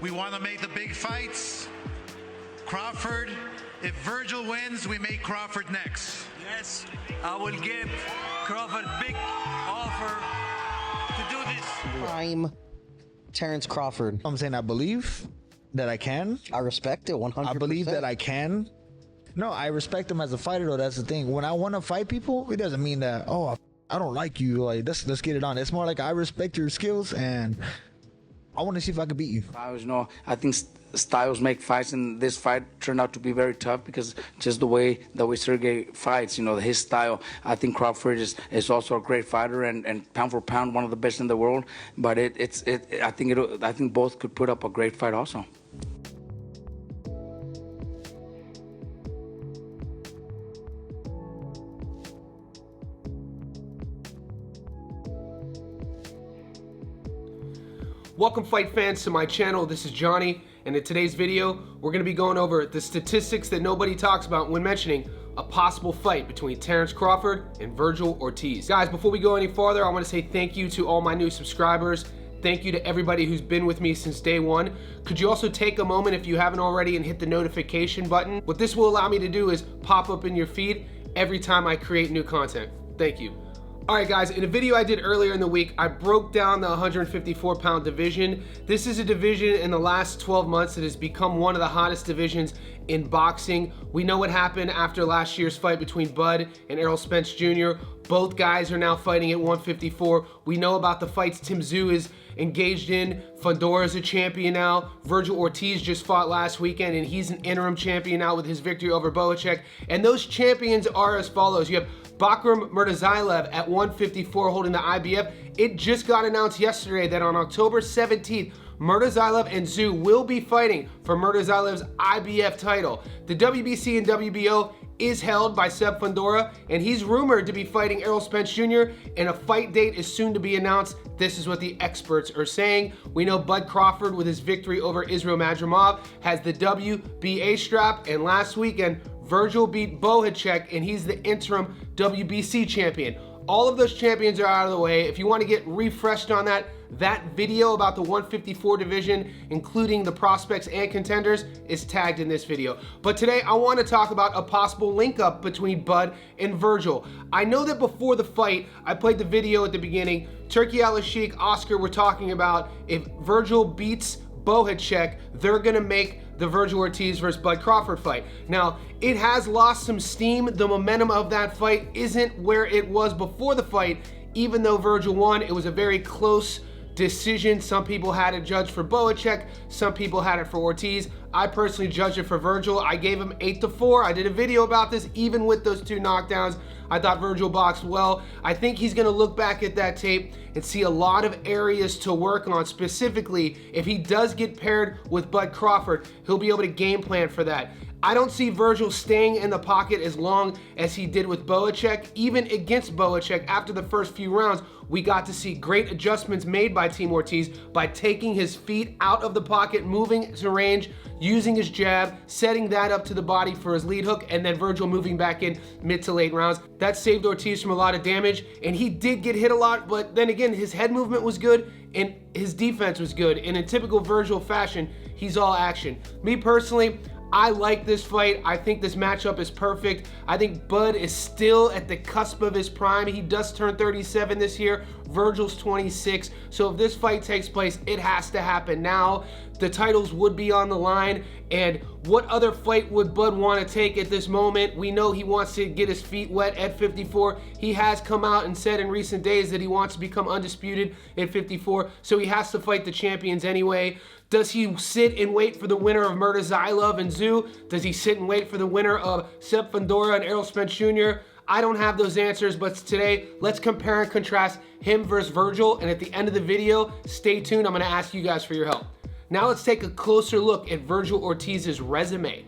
We want to make the big fights. Crawford, if Vergil wins, we make Crawford next. Yes, I will give Crawford big offer to do this. Prime Terrence Crawford. I'm saying I believe that I can. I respect it 100%. I believe that I can. No, I respect him as a fighter, though. That's the thing. When I want to fight people, it doesn't mean that, oh, I don't like you. Like, let's get it on. It's more like I respect your skills, and I want to see if I can beat you. I think styles make fights, and this fight turned out to be very tough because just the way Sergey fights, his style. I think Crawford is also a great fighter and pound for pound one of the best in the world. But I think both could put up a great fight also. Welcome fight fans to my channel. This is Johnny, and in today's video we're going to be going over the statistics that nobody talks about when mentioning a possible fight between Terrence Crawford and Vergil Ortiz. Guys, before we go any farther, I want to say thank you to all my new subscribers. Thank you to everybody who's been with me since day one. Could you also take a moment, if you haven't already, and hit the notification button? What this will allow me to do is pop up in your feed every time I create new content. Thank you. Alright guys, in a video I did earlier in the week, I broke down the 154-pound division. This is a division in the last 12 months that has become one of the hottest divisions in boxing. We know what happened after last year's fight between Bud and Errol Spence Jr. Both guys are now fighting at 154. We know about the fights Tim Tszyu is engaged in. Fundora is a champion now. Vergil Ortiz just fought last weekend, and he's an interim champion now with his victory over Bohacek. And those champions are as follows. You have Bakram Murtazayev at 154 holding the IBF. It just got announced yesterday that on October 17th, Murtazayev and Tszyu will be fighting for Murtazayev's IBF title. The WBC and WBO is held by Seb Fundora, and he's rumored to be fighting Errol Spence Jr., and a fight date is soon to be announced. This is what the experts are saying. We know Bud Crawford, with his victory over Israel Madrimov, has the WBA strap, and last weekend, Vergil beat Bohacek, and he's the interim WBC champion. All of those champions are out of the way. If you want to get refreshed on that video about the 154 division, including the prospects and contenders, is tagged in this video. But today I want to talk about a possible link up between Bud and Vergil. I know that before the fight, I played the video at the beginning. Turki Al-Sheikh, Oscar were talking about if Vergil beats Bohacek, they're gonna make the Vergil Ortiz versus Bud Crawford fight. Now, it has lost some steam. The momentum of that fight isn't where it was before the fight. Even though Vergil won, it was a very close decision. Some people had it judged for Bohacek, some people had it for Ortiz. I personally judged it for Vergil. I gave him 8-4. I did a video about this. Even with those two knockdowns, I thought Vergil boxed well. I think he's gonna look back at that tape and see a lot of areas to work on. Specifically, if he does get paired with Bud Crawford, he'll be able to game plan for that. I don't see Vergil staying in the pocket as long as he did with Bohacek. Even against Bohacek, after the first few rounds, we got to see great adjustments made by Team Ortiz by taking his feet out of the pocket, moving to range, using his jab, setting that up to the body for his lead hook, and then Vergil moving back in mid to late rounds. That saved Ortiz from a lot of damage, and he did get hit a lot, but then again, his head movement was good, and his defense was good, and in typical Vergil fashion, he's all action. Me personally, I like this fight. I think this matchup is perfect. I think Bud is still at the cusp of his prime. He does turn 37 this year. Vergil's 26. So if this fight takes place, it has to happen now. The titles would be on the line. And what other fight would Bud want to take at this moment? We know he wants to get his feet wet at 54. He has come out and said in recent days that he wants to become undisputed at 54. So he has to fight the champions anyway. Does he sit and wait for the winner of Murtazayev and Tszyu? Does he sit and wait for the winner of Seb Fundora and Errol Spence Jr.? I don't have those answers, but today, let's compare and contrast him versus Vergil, and at the end of the video, stay tuned, I'm gonna ask you guys for your help. Now let's take a closer look at Vergil Ortiz's resume.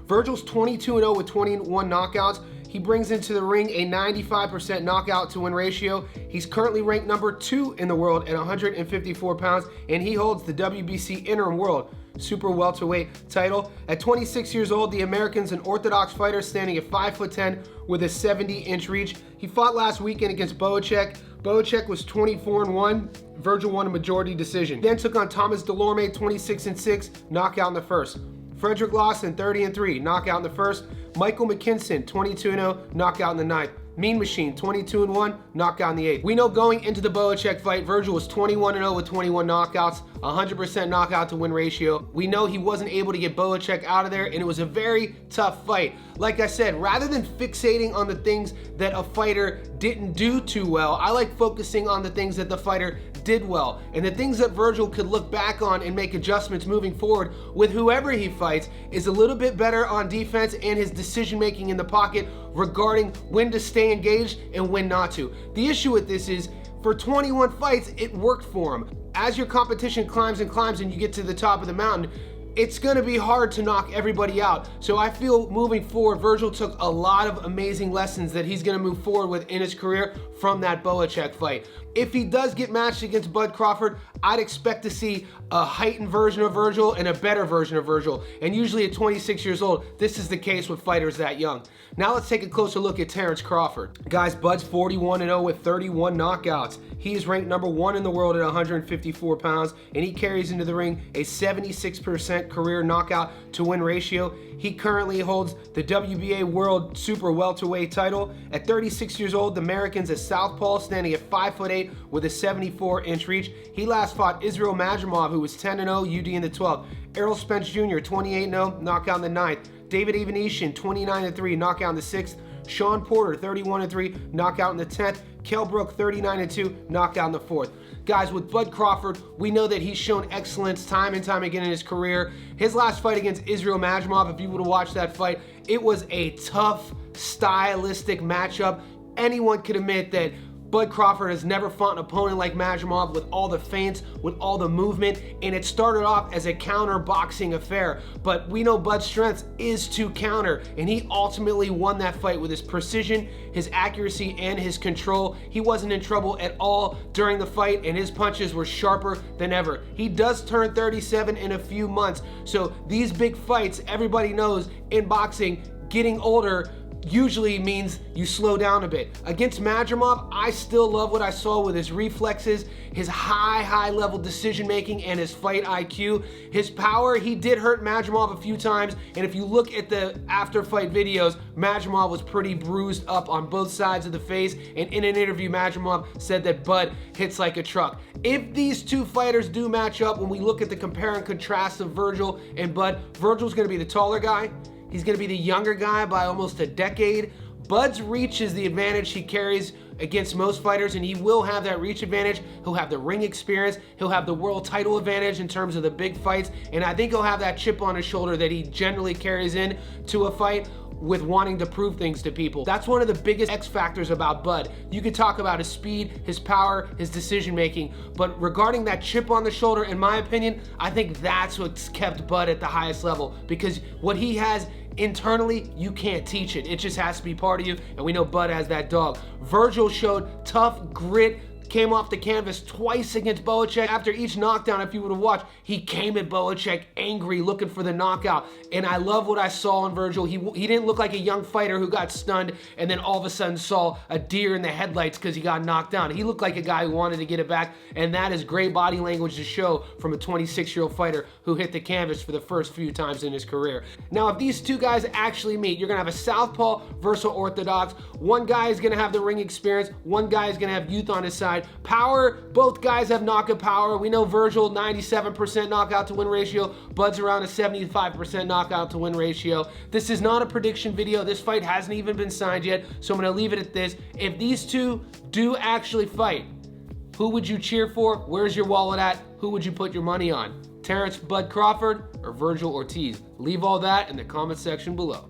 Vergil's 22-0 with 21 knockouts. He brings into the ring a 95% knockout to win ratio. He's currently ranked number 2 in the world at 154 pounds, and he holds the WBC interim world super welterweight title. At 26 years old, the American's an orthodox fighter standing at 5'10" with a 70-inch reach. He fought last weekend against Bohacek. Belichick was 24-1. Vergil won a majority decision. Then took on Thomas Delorme, 26-6, knockout in the first. Frederick Lawson, 30-3, knockout in the first. Michael McKinson, 22-0, knockout in the ninth. Mean Machine, 22-1, knockout in the 8th. We know going into the Belichick fight, Vergil was 21-0 with 21 knockouts, 100% knockout to win ratio. We know he wasn't able to get Belichick out of there, and it was a very tough fight. Like I said, rather than fixating on the things that a fighter didn't do too well, I like focusing on the things that the fighter did well, and the things that Vergil could look back on and make adjustments moving forward with whoever he fights is a little bit better on defense and his decision making in the pocket regarding when to stay engaged and when not to. The issue with this is, for 21 fights, it worked for him. As your competition climbs and climbs and you get to the top of the mountain, it's gonna be hard to knock everybody out. So I feel moving forward, Vergil took a lot of amazing lessons that he's gonna move forward with in his career from that Belichick fight. If he does get matched against Bud Crawford, I'd expect to see a heightened version of Vergil and a better version of Vergil. And usually at 26 years old, this is the case with fighters that young. Now let's take a closer look at Terrence Crawford. Guys, Bud's 41-0 with 31 knockouts. He is ranked number 1 in the world at 154 pounds, and he carries into the ring a 76% career knockout to win ratio. He currently holds the WBA World Super Welterweight title. At 36 years old, the American's a southpaw, standing at 5'8" with a 74-inch reach. He last fought Israel Madrimov, who was 10-0, UD in the 12th. Errol Spence Jr., 28-0, knockout in the 9th. David Evanesian, 29-3, knockout in the 6th. Sean Porter, 31-3, knockout in the 10th. Kell Brook, 39-2, knockout in the 4th. Guys, with Bud Crawford, we know that he's shown excellence time and time again in his career. His last fight against Israel Madrimov, if you would have watched that fight, it was a tough, stylistic matchup. Anyone could admit that Bud Crawford has never fought an opponent like Madrimov with all the feints, with all the movement, and it started off as a counter boxing affair. But we know Bud's strength is to counter, and he ultimately won that fight with his precision, his accuracy, and his control. He wasn't in trouble at all during the fight, and his punches were sharper than ever. He does turn 37 in a few months, so these big fights, everybody knows in boxing, getting older usually means you slow down a bit. Against Madrimov, I still love what I saw with his reflexes, his high level decision making, and his fight IQ. His power, he did hurt Madrimov a few times, and if you look at the after fight videos, Madrimov was pretty bruised up on both sides of the face, and in an interview, Madrimov said that Bud hits like a truck. If these two fighters do match up, when we look at the compare and contrast of Vergil and Bud, Vergil's gonna be the taller guy. He's gonna be the younger guy by almost a decade. Bud's reach is the advantage he carries against most fighters, and he will have that reach advantage. He'll have the ring experience. He'll have the world title advantage in terms of the big fights, and I think he'll have that chip on his shoulder that he generally carries in to a fight with wanting to prove things to people. That's one of the biggest X factors about Bud. You could talk about his speed, his power, his decision making, but regarding that chip on the shoulder, in my opinion, I think that's what's kept Bud at the highest level, because what he has internally, you can't teach it. It just has to be part of you, and we know Bud has that dog. Vergil showed tough grit, came off the canvas twice against Belichick. After each knockdown, if you would have watched, he came at Belichick angry, looking for the knockout. And I love what I saw in Vergil. He didn't look like a young fighter who got stunned and then all of a sudden saw a deer in the headlights because he got knocked down. He looked like a guy who wanted to get it back, and that is great body language to show from a 26-year-old fighter who hit the canvas for the first few times in his career. Now, if these two guys actually meet, you're gonna have a southpaw versus orthodox. One guy is gonna have the ring experience, one guy is gonna have youth on his side. Power, both guys have knockout power. We know Vergil, 97% knockout to win ratio. Bud's around a 75% knockout to win ratio. This is not a prediction video. This fight hasn't even been signed yet, so I'm gonna leave it at this. If these two do actually fight, who would you cheer for? Where's your wallet at? Who would you put your money on? Terrence Bud Crawford or Vergil Ortiz? Leave all that in the comment section below.